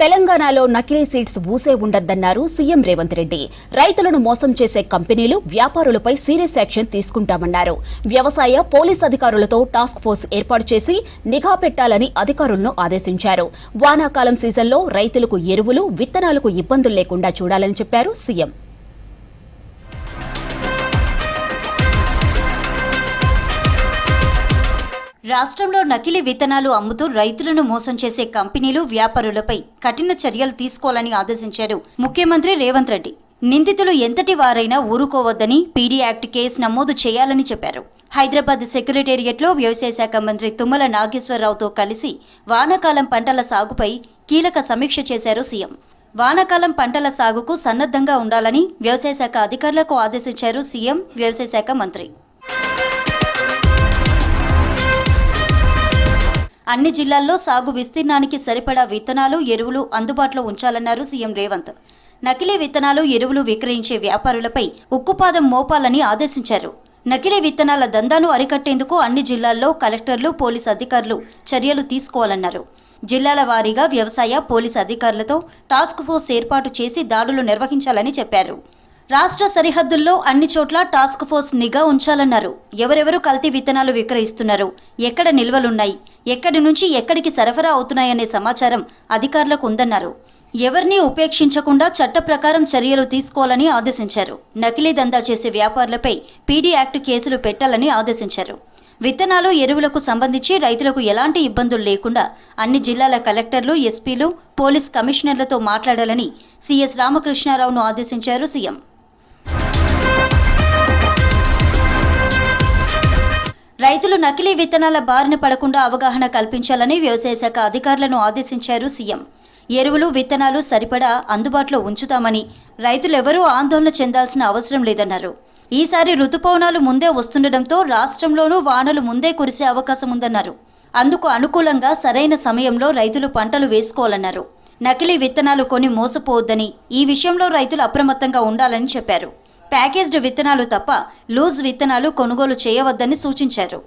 తెలంగాణలో నకిలీ సీడ్స్ ఊసే ఉండద్దన్నారు సీఎం రేవంత్ రెడ్డి. రైతులను మోసం చేసే కంపెనీలు, వ్యాపారులపై సీరియస్ యాక్షన్ తీసుకుంటామన్నారు. వ్యవసాయ, పోలీస్ అధికారులతో టాస్క్ ఫోర్స్ ఏర్పాటు చేసి నిఘా పెట్టాలని అధికారులను ఆదేశించారు. వానాకాలం సీజన్లో రైతులకు ఎరువులు, విత్తనాలకు ఇబ్బందులు లేకుండా చూడాలని చెప్పారు సీఎం. రాష్ట్రంలో నకిలీ విత్తనాలు అమ్ముతూ రైతులను మోసం చేసే కంపెనీలు, వ్యాపారులపై కఠిన చర్యలు తీసుకోవాలని ఆదేశించారు ముఖ్యమంత్రి రేవంత్ రెడ్డి. నిందితులు ఎంతటి వారైనా ఊరుకోవద్దని పీడీ యాక్ట్ కేసు నమోదు చేయాలని చెప్పారు. హైదరాబాద్ సెక్రటేరియట్లో వ్యవసాయ శాఖ మంత్రి తుమ్మల నాగేశ్వరరావుతో కలిసి వానాకాలం పంటల సాగుపై కీలక సమీక్ష చేశారు సీఎం. వానాకాలం పంటల సాగుకు సన్నద్ధంగా ఉండాలని వ్యవసాయ శాఖ అధికారులకు ఆదేశించారు సీఎం, వ్యవసాయ శాఖ మంత్రి. అన్ని జిల్లాల్లో సాగు విస్తీర్ణానికి సరిపడా విత్తనాలు, ఎరువులు అందుబాటులో ఉంచాలన్నారు సీఎం రేవంత్. నకిలీ విత్తనాలు, ఎరువులు విక్రయించే వ్యాపారులపై ఉక్కుపాదం మోపాలని ఆదేశించారు. నకిలీ విత్తనాల దందాను అరికట్టేందుకు అన్ని జిల్లాల్లో కలెక్టర్లు, పోలీసు అధికారులు చర్యలు తీసుకోవాలన్నారు. జిల్లాల వారీగా వ్యవసాయ, పోలీసు అధికారులతో టాస్క్ ఫోర్స్ ఏర్పాటు చేసి దాడులు నిర్వహించాలని చెప్పారు. రాష్ట్ర సరిహద్దుల్లో అన్ని చోట్ల టాస్క్ ఫోర్స్ నిఘా ఉంచాలన్నారు. ఎవరెవరు కల్తీ విత్తనాలు విక్రయిస్తున్నారు, ఎక్కడ నిల్వలున్నాయి, ఎక్కడి నుంచి ఎక్కడికి సరఫరా అవుతున్నాయనే సమాచారం అధికారులకు ఉందన్నారు. ఎవరినీ ఉపేక్షించకుండా చట్ట ప్రకారం చర్యలు తీసుకోవాలని ఆదేశించారు. నకిలీ దందా చేసే వ్యాపారులపై పీడీ యాక్ట్ కేసులు పెట్టాలని ఆదేశించారు. విత్తనాలు, ఎరువులకు సంబంధించి రైతులకు ఎలాంటి ఇబ్బందులు లేకుండా అన్ని జిల్లాల కలెక్టర్లు, ఎస్పీలు, పోలీస్ కమిషనర్లతో మాట్లాడాలని సీఎస్ రామకృష్ణారావును ఆదేశించారు సీఎం. రైతులు నకిలీ విత్తనాల బారిన పడకుండా అవగాహన కల్పించాలని వ్యవసాయ శాఖ అధికారులను ఆదేశించారు సీఎం. ఎరువులు, విత్తనాలు సరిపడా అందుబాటులో ఉంచుతామని, రైతులెవరూ ఆందోళన చెందాల్సిన అవసరం లేదన్నారు. ఈసారి రుతుపవనాలు ముందే వస్తుండటంతో రాష్ట్రంలోనూ వానలు ముందే కురిసే అవకాశం ఉందన్నారు. అందుకు అనుకూలంగా సరైన సమయంలో రైతులు పంటలు వేసుకోవాలన్నారు. నకిలీ విత్తనాలు కొని మోసపోవద్దని, ఈ విషయంలో రైతులు అప్రమత్తంగా ఉండాలని చెప్పారు. ప్యాకేజ్డ్ విత్తనాలు తప్ప లూజ్ విత్తనాలు కొనుగోలు చేయవద్దని సూచించారు.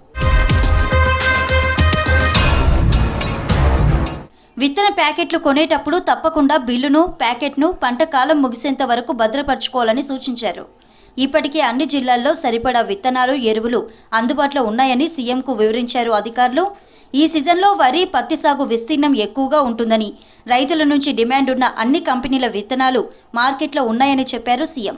విత్తన ప్యాకెట్లు కొనేటప్పుడు తప్పకుండా బిల్లును, ప్యాకెట్ను పంట కాలం ముగిసేంత వరకు భద్రపరచుకోవాలని సూచించారు. ఇప్పటికే అన్ని జిల్లాల్లో సరిపడా విత్తనాలు, ఎరువులు అందుబాటులో ఉన్నాయని సీఎంకు వివరించారు అధికారులు. ఈ సీజన్లో వరి, పత్తి సాగు విస్తీర్ణం ఎక్కువగా ఉంటుందని, రైతుల నుంచి డిమాండ్ ఉన్న అన్ని కంపెనీల విత్తనాలు మార్కెట్లో ఉన్నాయని చెప్పారు సీఎం.